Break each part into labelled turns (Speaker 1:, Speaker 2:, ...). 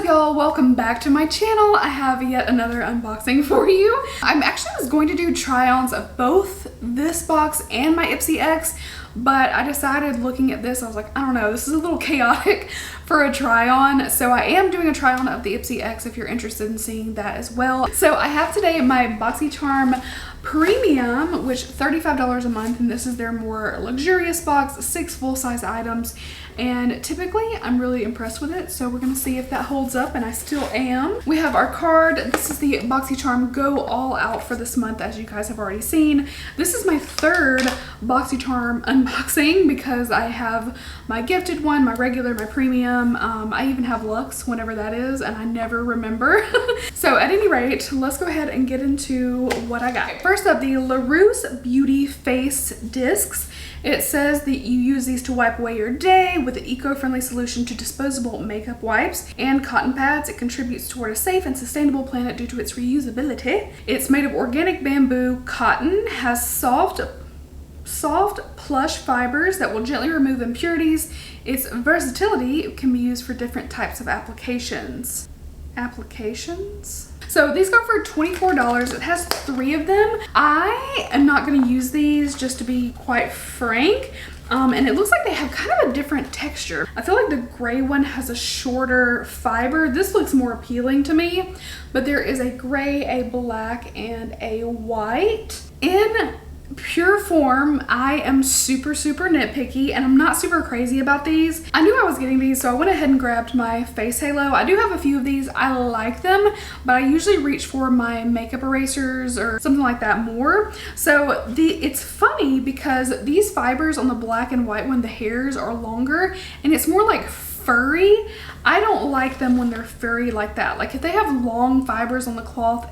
Speaker 1: y'all? Welcome back to my channel. I have yet another unboxing for you. I actually was going to do try-ons of both this box and my Ipsy X, but I decided looking at this, I was like, I don't know, this is a little chaotic for a try-on. So I am doing a try-on of the Ipsy X if you're interested in seeing that as well. So I have today my Boxycharm Premium, which $35 a month, and this is their more luxurious box, 6 full-size items, and typically I'm really impressed with it, so we're gonna see if that holds up, and I still am. We have our card. This is the Boxycharm Go All Out for this month, as you guys have already seen. This is my third Boxycharm unboxing because I have my gifted one, my regular, my premium. I even have Luxe, whenever that is, and I never remember. So at any rate, let's go ahead and get into what I got. First up, the LaRousse Beauty Face Discs. It says that you use these to wipe away your day with an eco-friendly solution to disposable makeup wipes and cotton pads. It contributes toward a safe and sustainable planet due to its reusability. It's made of organic bamboo cotton, has soft plush fibers that will gently remove impurities. Its versatility can be used for different types of applications. So these go for $24. It has 3 of them. I am not going to use these, just to be quite frank. And it looks like they have kind of a different texture. I feel like the gray one has a shorter fiber. This looks more appealing to me, but there is a gray, a black, and a white. In pure form, I am super nitpicky, and I'm not super crazy about these. I knew I was getting these, so I went ahead and grabbed my face halo. I do have a few of these. I like them, but I usually reach for my makeup erasers or something like that more. So it's funny because these fibers on the black and white one, the hairs are longer and it's more like furry. I don't like them when they're furry like that. Like if they have long fibers on the cloth,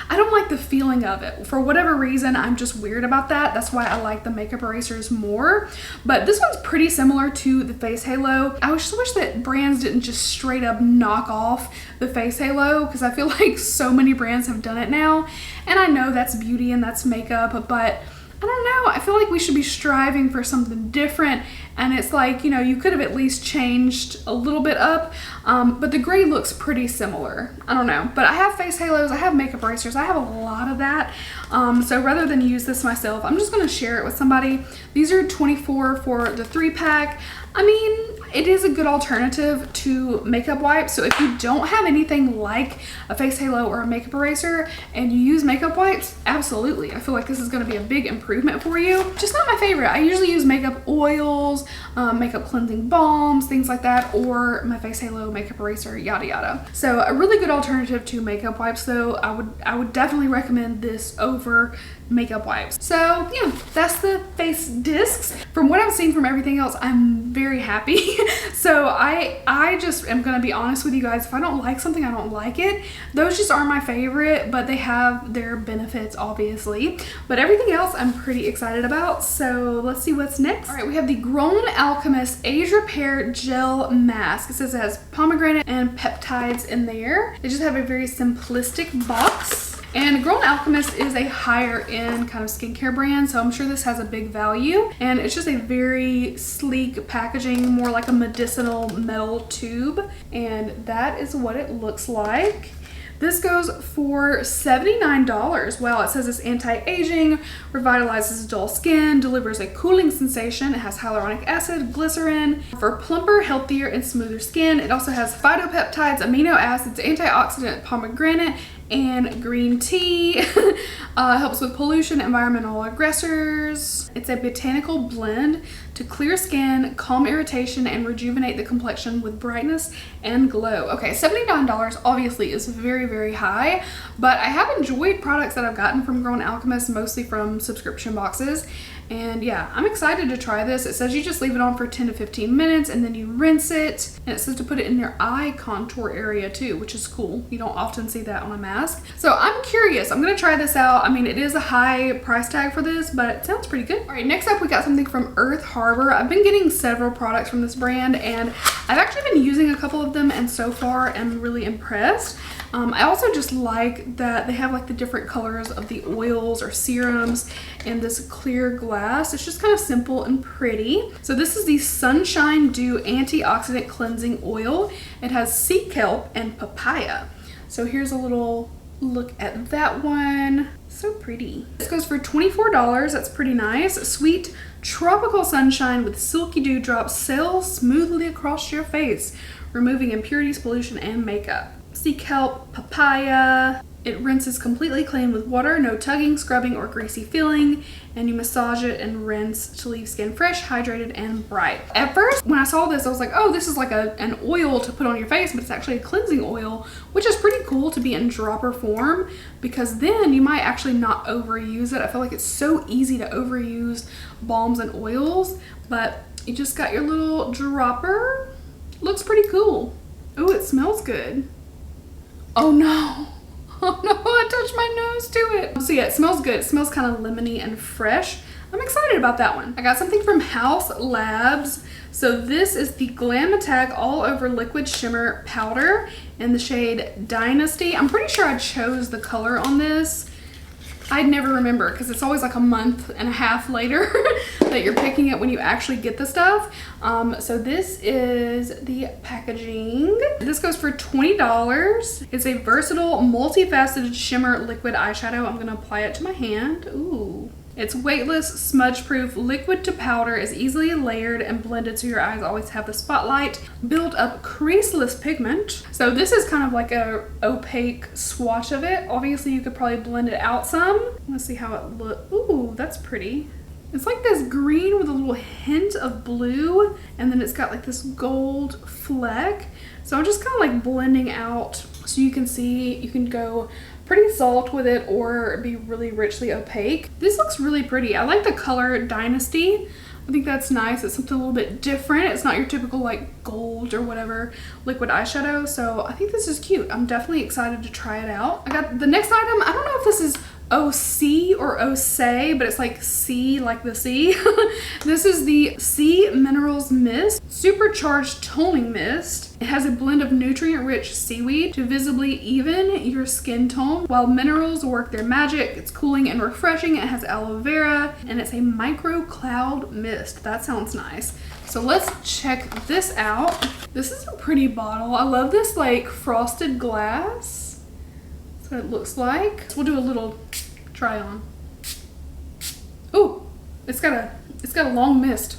Speaker 1: I don't like the feeling of it. For whatever reason, I'm just weird about that. That's why I like the makeup erasers more. But this one's pretty similar to the face halo. I just wish that brands didn't just straight up knock off the face halo, because I feel like so many brands have done it now. And I know that's beauty and that's makeup, but I don't know, I feel like we should be striving for something different, and it's like, you know, you could have at least changed a little bit up, but the gray looks pretty similar. I don't know, but I have face halos, I have makeup erasers, I have a lot of that, so rather than use this myself, I'm just going to share it with somebody. These are $24 for the 3-pack. I mean, it is a good alternative to makeup wipes. So if you don't have anything like a face halo or a makeup eraser and you use makeup wipes, absolutely. I feel like this is going to be a big improvement for you. Just not my favorite. I usually use makeup oils, makeup cleansing balms, things like that, or my face halo, makeup eraser, yada yada. So a really good alternative to makeup wipes though. I would definitely recommend this over makeup wipes. So yeah, that's the face discs. From what I've seen from everything else, I'm very happy. So I just am gonna be honest with you guys. If I don't like something, I don't like it. Those just aren't my favorite, but they have their benefits obviously. But everything else I'm pretty excited about. So let's see what's next. All right, we have the Grown Alchemist Age Repair Gel Mask. It says it has pomegranate and peptides in there. They just have a very simplistic box. And Grown Alchemist is a higher end kind of skincare brand, so I'm sure this has a big value. And it's just a very sleek packaging, more like a medicinal metal tube. And that is what it looks like. This goes for $79. Wow, it says it's anti-aging, revitalizes dull skin, delivers a cooling sensation. It has hyaluronic acid, glycerin for plumper, healthier, and smoother skin. It also has phytopeptides, amino acids, antioxidant, pomegranate, and green tea. Helps with pollution, environmental aggressors. It's a botanical blend to clear skin, calm irritation, and rejuvenate the complexion with brightness and glow. Okay, $79 obviously is very high, but I have enjoyed products that I've gotten from Grown Alchemist, mostly from subscription boxes. And yeah, I'm excited to try this. It says you just leave it on for 10 to 15 minutes and then you rinse it. And it says to put it in your eye contour area too, which is cool. You don't often see that on a mask. So I'm curious. I'm gonna try this out. I mean, it is a high price tag for this, but it sounds pretty good. All right, next up we got something from Earth Harbor. I've been getting several products from this brand and I've actually been using a couple of them, and so far I'm really impressed. I also just like that they have like the different colors of the oils or serums in this clear glass. It's just kind of simple and pretty. So this is the Sunshine Dew Antioxidant Cleansing Oil. It has sea kelp and papaya. So here's a little look at that one. So pretty. This goes for $24. That's pretty nice. Sweet tropical sunshine with silky dewdrops sails smoothly across your face, removing impurities, pollution, and makeup. Sea kelp, papaya. It rinses completely clean with water, no tugging, scrubbing, or greasy feeling, and you massage it and rinse to leave skin fresh, hydrated, and bright. At first, when I saw this, I was like, oh, this is like an oil to put on your face, but it's actually a cleansing oil, which is pretty cool to be in dropper form, because then you might actually not overuse it. I feel like it's so easy to overuse balms and oils, but you just got your little dropper. Looks pretty cool. Oh, it smells good. Oh no. Oh no, I touched my nose to it. So yeah, it smells good. It smells kind of lemony and fresh. I'm excited about that one. I got something from House Labs. So this is the Glam Attack All Over Liquid Shimmer Powder in the shade Dynasty. I'm pretty sure I chose the color on this. I'd never remember because it's always like a month and a half later that you're picking it when you actually get the stuff. So this is the packaging. This goes for $20. It's a versatile, multifaceted shimmer liquid eyeshadow. I'm gonna apply it to my hand. Ooh. It's weightless, smudge-proof, liquid to powder, is easily layered and blended so your eyes always have the spotlight. Build up creaseless pigment. So this is kind of like a opaque swatch of it. Obviously you could probably blend it out some. Let's see how it looks. Ooh, that's pretty. It's like this green with a little hint of blue, and then it's got like this gold fleck. So I'm just kind of like blending out so you can see, you can go pretty soft with it or be really richly opaque. This looks really pretty. I like the color Dynasty. I think that's nice. It's something a little bit different. It's not your typical like gold or whatever liquid eyeshadow. So I think this is cute. I'm definitely excited to try it out. I got the next item. I don't know if this is OC or Osei, but it's like sea, like the sea. This is the Sea Minerals Mist, Supercharged Toning Mist. It has a blend of nutrient-rich seaweed to visibly even your skin tone while minerals work their magic. It's cooling and refreshing. It has aloe vera, and it's a micro cloud mist. That sounds nice. So let's check this out. This is a pretty bottle. I love this like frosted glass. That's what it looks like. So we'll do a little try on. Ooh, it's got a long mist.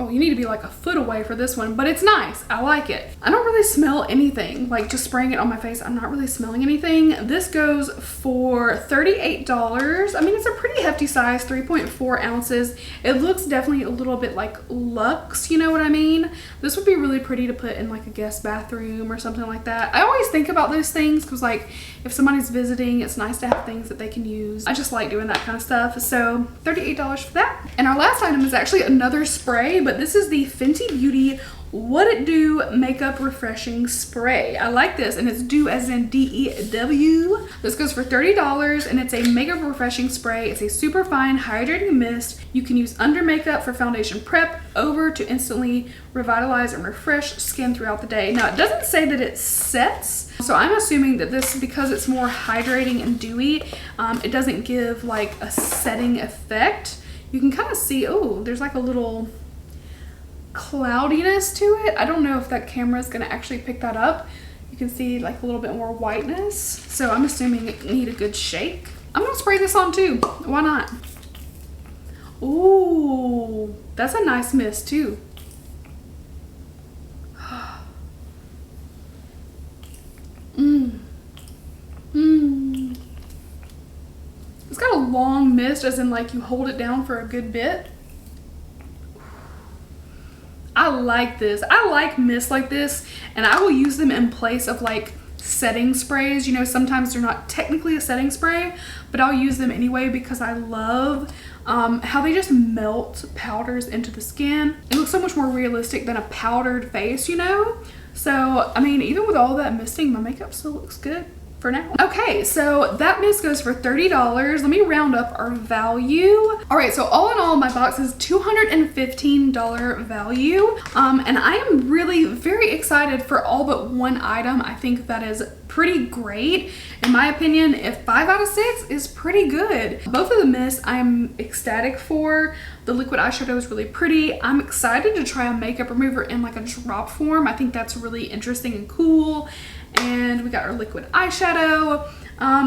Speaker 1: Oh, you need to be like a foot away for this one, but it's nice. I like it. I don't really smell anything, like just spraying it on my face. I'm not really smelling anything. This goes for $38. I mean, it's a pretty hefty size, 3.4 ounces. It looks definitely a little bit like luxe, you know what I mean? This would be really pretty to put in like a guest bathroom or something like that. I always think about those things because like if somebody's visiting, it's nice to have things that they can use. I just like doing that kind of stuff. So $38 for that. And our last item is actually another spray, but this is the Fenty Beauty What It Do Makeup Refreshing Spray. I like this, and it's dew as in D-E-W. This goes for $30, and it's a makeup refreshing spray. It's a super fine hydrating mist. You can use under makeup for foundation prep, over to instantly revitalize and refresh skin throughout the day. Now, it doesn't say that it sets, so I'm assuming that this, because it's more hydrating and dewy, it doesn't give like a setting effect. You can kind of see, oh, there's like a little cloudiness to it. I don't know if that camera is going to actually pick that up. You can see like a little bit more whiteness. So I'm assuming it need a good shake. I'm going to spray this on too. Why not? Ooh, that's a nice mist too. It's got a long mist, as in like you hold it down for a good bit. I like this. I like mists like this, and I will use them in place of like setting sprays. You know, sometimes they're not technically a setting spray, but I'll use them anyway because I love how they just melt powders into the skin. It looks so much more realistic than a powdered face, you know? So, I mean, even with all that misting, my makeup still looks good. for now. Okay, so that mist goes for $30. Let me round up our value. All right, so all in all, my box is $215 value. And I am really very excited for all but one item. I think that is pretty great. In my opinion, if 5 out of 6 is pretty good. Both of the mists I'm ecstatic for. The liquid eyeshadow is really pretty. I'm excited to try a makeup remover in like a drop form. I think that's really interesting and cool. And we got our liquid eyeshadow.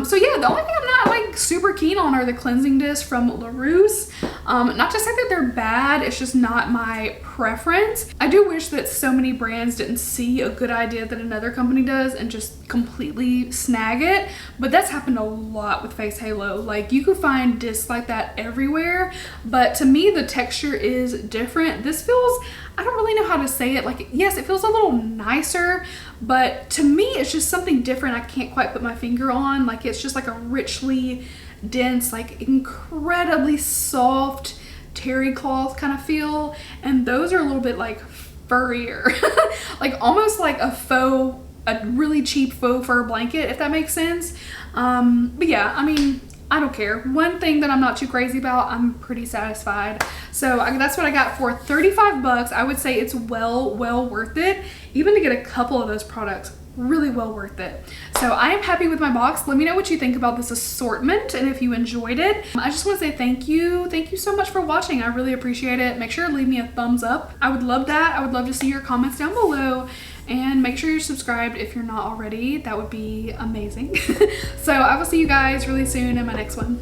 Speaker 1: So yeah, the only thing I'm not like super keen on are the cleansing discs from LaRousse. Not to say that they're bad, it's just not my preference. I do wish that so many brands didn't see a good idea that another company does and just completely snag it, but that's happened a lot with Face Halo. Like, you can find discs like that everywhere, but to me the texture is different. This feels, I don't really know how to say it, like, yes, it feels a little nicer, but to me it's just something different I can't quite put my finger on. Like, it's just like a richly dense, like incredibly soft terry cloth kind of feel, and those are a little bit like furrier. Like almost like a really cheap faux fur blanket, if that makes sense. But yeah, I mean, I don't care. One thing that I'm not too crazy about, I'm pretty satisfied. So that's what I got for 35 bucks. I would say it's well worth it. Even to get a couple of those products, really well worth it. So I am happy with my box. Let me know what you think about this assortment and if you enjoyed it. I just want to say thank you so much for watching. I really appreciate it. Make sure to leave me a thumbs up. I would love that. I would love to see your comments down below, and make sure you're subscribed if you're not already. That would be amazing. So I will see you guys really soon in my next one.